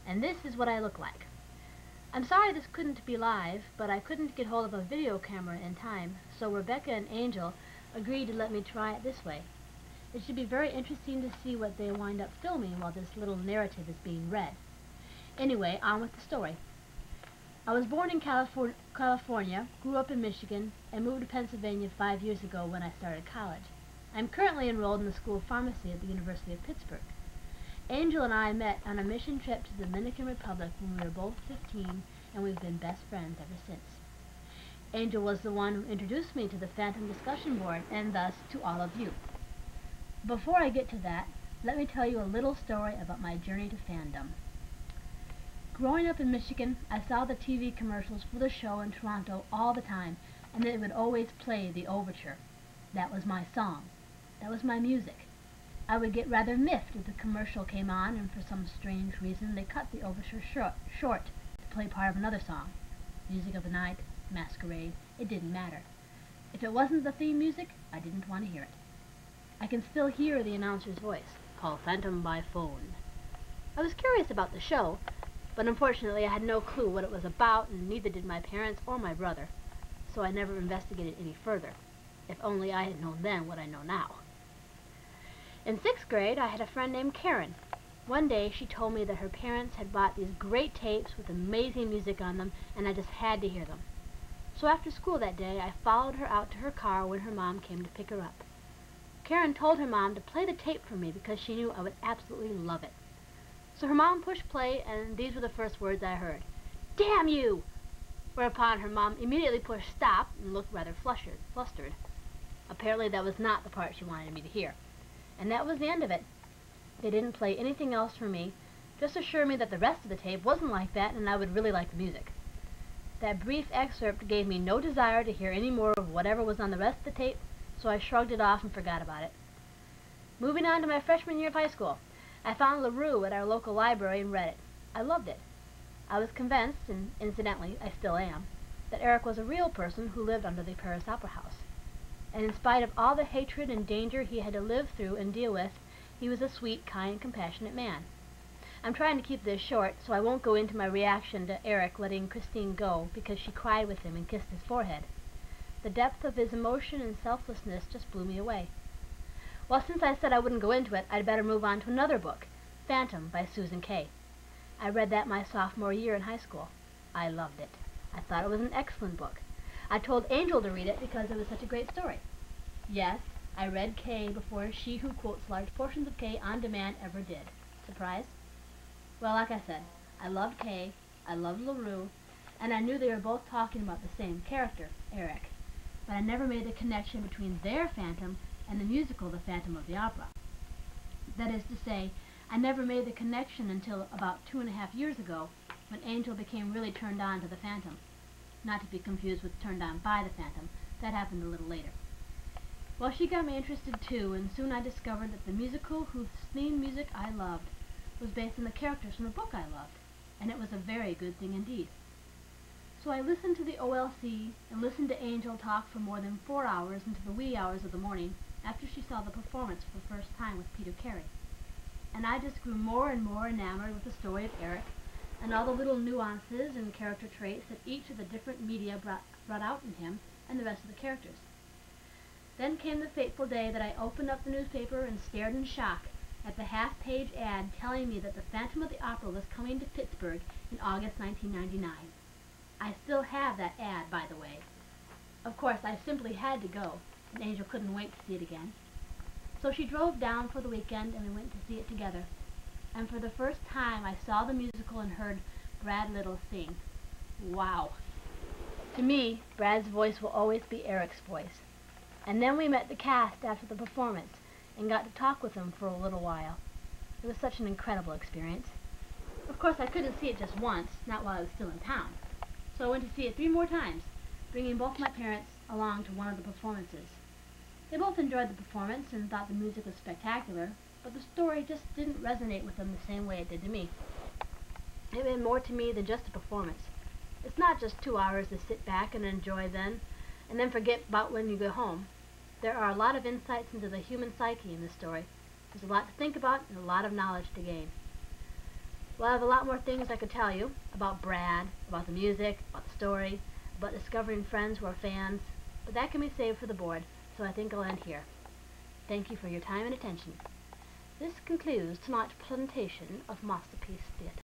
and this is what I look like. I'm sorry this couldn't be live, but I couldn't get hold of a video camera in time, so Rebecca and Angel agreed to let me try it this way. It should be very interesting to see what they wind up filming while this little narrative is being read. Anyway, on with the story. I was born in California, grew up in Michigan, and moved to Pennsylvania 5 years ago when I started college. I'm currently enrolled in the School of Pharmacy at the University of Pittsburgh. Angel and I met on a mission trip to the Dominican Republic when we were both 15, and we've been best friends ever since. Angel was the one who introduced me to the Phantom discussion board, and thus to all of you. Before I get to that, let me tell you a little story about my journey to fandom. Growing up in Michigan, I saw the TV commercials for the show in Toronto all the time, and they would always play the overture. That was my song. That was my music. I would get rather miffed if the commercial came on and for some strange reason they cut the overture short to play part of another song. Music of the night, masquerade, it didn't matter. If it wasn't the theme music, I didn't want to hear it. I can still hear the announcer's voice, "Call Phantom by phone." I was curious about the show, but unfortunately I had no clue what it was about, and neither did my parents or my brother, so I never investigated any further. If only I had known then what I know now. In 6th grade, I had a friend named Karen. One day she told me that her parents had bought these great tapes with amazing music on them, and I just had to hear them. So after school that day, I followed her out to her car when her mom came to pick her up. Karen told her mom to play the tape for me because she knew I would absolutely love it. So her mom pushed play, and these were the first words I heard. "Damn you!" Whereupon her mom immediately pushed stop and looked rather flustered. Apparently that was not the part she wanted me to hear. And that was the end of it. They didn't play anything else for me, just assured me that the rest of the tape wasn't like that and I would really like the music. That brief excerpt gave me no desire to hear any more of whatever was on the rest of the tape, so I shrugged it off and forgot about it. Moving on to my freshman year of high school, I found LaRue at our local library and read it. I loved it. I was convinced, and incidentally I still am, that Eric was a real person who lived under the Paris Opera House. And in spite of all the hatred and danger he had to live through and deal with, he was a sweet, kind, compassionate man. I'm trying to keep this short, so I won't go into my reaction to Eric letting Christine go because she cried with him and kissed his forehead. The depth of his emotion and selflessness just blew me away. Well, since I said I wouldn't go into it, I'd better move on to another book, Phantom by Susan Kay. I read that my sophomore year in high school. I loved it. I thought it was an excellent book. I told Angel to read it because it was such a great story. Yes, I read Kay before she who quotes large portions of Kay on demand ever did. Surprise? Well, like I said, I loved Kay, I loved LaRue, and I knew they were both talking about the same character, Eric, but I never made the connection between their Phantom and the musical The Phantom of the Opera. That is to say, I never made the connection until about 2.5 years ago, when Angel became really turned on to the Phantom. Not to be confused with Turned On by the Phantom. That happened a little later. Well, she got me interested too, and soon I discovered that the musical whose theme music I loved was based on the characters from the book I loved, and it was a very good thing indeed. So I listened to the OLC and listened to Angel talk for more than 4 hours into the wee hours of the morning after she saw the performance for the first time with Peter Carey. And I just grew more and more enamored with the story of Eric and all the little nuances and character traits that each of the different media brought out in him and the rest of the characters. Then came the fateful day that I opened up the newspaper and stared in shock at the half-page ad telling me that the Phantom of the Opera was coming to Pittsburgh in August 1999. I still have that ad, by the way. Of course, I simply had to go, and Angel couldn't wait to see it again. So she drove down for the weekend and we went to see it together. And for the first time I saw the musical and heard Brad Little sing. Wow! To me, Brad's voice will always be Eric's voice. And then we met the cast after the performance and got to talk with them for a little while. It was such an incredible experience. Of course, I couldn't see it just once, not while I was still in town. So I went to see it 3 more times, bringing both my parents along to one of the performances. They both enjoyed the performance and thought the music was spectacular, but the story just didn't resonate with them the same way it did to me. It meant more to me than just a performance. It's not just 2 hours to sit back and enjoy then, and then forget about when you go home. There are a lot of insights into the human psyche in this story. There's a lot to think about and a lot of knowledge to gain. Well, I have a lot more things I could tell you about Brad, about the music, about the story, about discovering friends who are fans, but that can be saved for the board, so I think I'll end here. Thank you for your time and attention. This concludes tonight's presentation of Masterpiece Theatre.